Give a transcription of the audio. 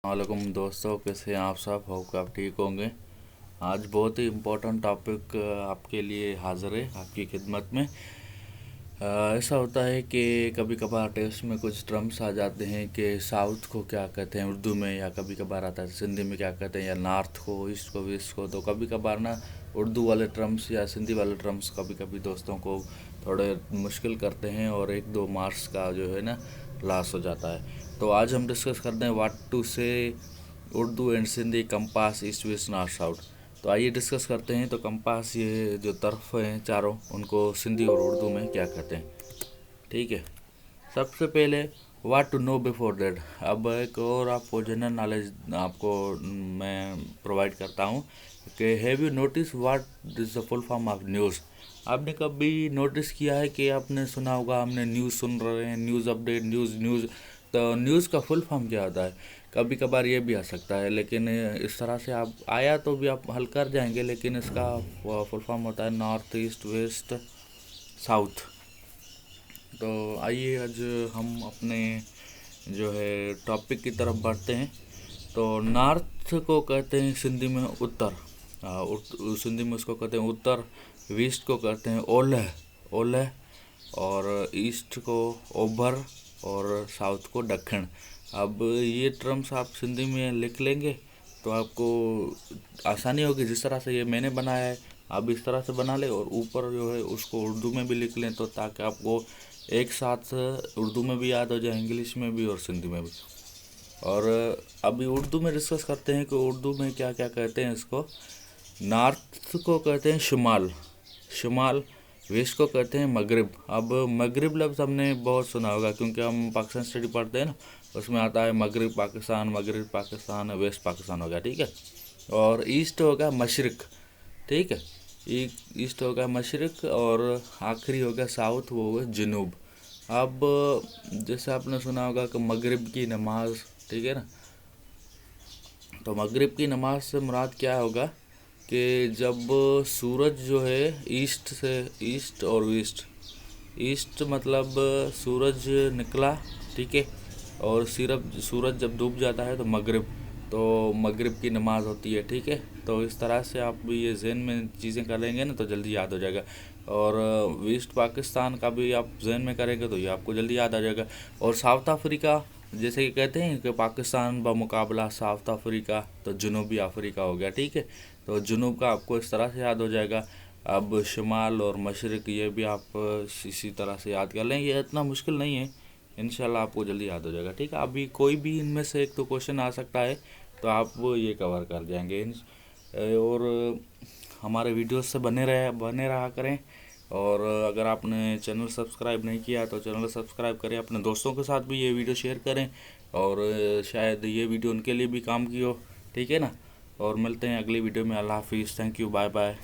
वालेकुम दोस्तों, कैसे हैं आप सब? होप आप ठीक होंगे। आज बहुत ही इम्पोर्टेंट टॉपिक आपके लिए हाजिर है आपकी खिदमत में। ऐसा होता है कि कभी कभार टेस्ट में कुछ टर्म्स आ जाते हैं कि साउथ को क्या कहते हैं उर्दू में, या कभी कभार आता है सिंधी में क्या कहते हैं, या नॉर्थ को, ईस्ट को, वेस्ट को। तो कभी कभार ना उर्दू वाले टर्म्स या सिंधी वाले टर्म्स कभी कभी दोस्तों को थोड़े मुश्किल करते हैं और 1-2 मार्क्स का जो है ना लॉस हो जाता है। तो आज हम डिस्कस करते हैं व्हाट टू से Urdu and Sindhi compass east west north south. तो आइए डिस्कस करते हैं। तो कंपास, ये जो तरफ हैं चारों, उनको सिंधी और उर्दू में क्या कहते हैं, ठीक है। सबसे पहले what to know before that. अब एक और आपको जनरल नॉलेज आपको मैं प्रोवाइड करता हूँ कि have you notice what is the full form of news. आपने कभी नोटिस किया है कि आपने सुना होगा, हमने न्यूज़ सुन रहे हैं, न्यूज़ अपडेट, न्यूज़ न्यूज़। तो न्यूज़ का फुल फॉर्म क्या होता है? कभी कभार ये भी आ सकता है, लेकिन इस तरह से आप आया तो भी आप हल कर जाएंगे, लेकिन इसका फुल फॉर्म होता है नॉर्थ, ईस्ट, वेस्ट, साउथ। तो आइए आज हम अपने जो है टॉपिक की तरफ बढ़ते हैं। तो नॉर्थ को कहते हैं सिंधी में उत्तर, सिंधी में उसको कहते हैं उत्तर। वेस्ट को कहते हैं ओलह, ओलह। और ईस्ट को ओभर, और साउथ को दक्षिण। अब ये टर्म्स आप सिंधी में लिख लेंगे तो आपको आसानी होगी। जिस तरह से ये मैंने बनाया है आप इस तरह से बना ले, और ऊपर जो है उसको उर्दू में भी लिख लें, तो ताकि आपको एक साथ उर्दू में भी याद हो जाए, इंग्लिश में भी और सिंधी में भी। और अभी उर्दू में डिस्कस करते हैं कि उर्दू में क्या क्या कहते हैं इसको। नॉर्थ को कहते हैं शुमाल, शुमाल। वेस्ट को कहते हैं मगरिब। अब मगरिब लफ्ज़ हमने बहुत सुना होगा, क्योंकि हम पाकिस्तान स्टडी पढ़ते हैं ना, उसमें आता है मगरिब पाकिस्तान, वेस्ट पाकिस्तान हो गया, ठीक है। और ईस्ट होगा मशरिक, ठीक है। ईस्ट होगा मशरिक, और आखिरी होगा साउथ, वो होगा जनूब। अब जैसे आपने सुना होगा कि मगरिब की नमाज, ठीक है ना। तो मगरिब की नमाज से मुराद क्या होगा कि जब सूरज जो है ईस्ट से, ईस्ट और वेस्ट, ईस्ट मतलब सूरज निकला, ठीक है, और सिर्फ सूरज जब डूब जाता है तो मगरिब, तो मगरिब की नमाज होती है, ठीक है। तो इस तरह से आप ये जहन में चीज़ें कर लेंगे ना तो जल्दी याद हो जाएगा। और वेस्ट पाकिस्तान का भी आप जहन में करेंगे तो ये आपको जल्दी याद आ जाएगा। और साउथ अफ्रीका, जैसे कि कहते हैं कि पाकिस्तान बमुकाबला साउथ अफ्रीका, तो जनूबी अफ्रीका हो गया, ठीक है। तो जुनूब का आपको इस तरह से याद हो जाएगा। अब शुमाल और मशरिक ये भी आप इसी तरह से याद कर लें, ये इतना मुश्किल नहीं है, इंशाल्लाह आपको जल्दी याद हो जाएगा, ठीक है। अभी कोई भी इनमें से एक तो क्वेश्चन आ सकता है, तो आप वो ये कवर कर जाएंगे। और हमारे वीडियोस से बने रहा करें। और अगर आपने चैनल सब्सक्राइब नहीं किया तो चैनल सब्सक्राइब करें, अपने दोस्तों के साथ भी ये वीडियो शेयर करें, और शायद ये वीडियो उनके लिए भी काम की हो, ठीक है ना। और मिलते हैं अगली वीडियो में। अल्लाह हाफिज़, थैंक यू, बाय बाय।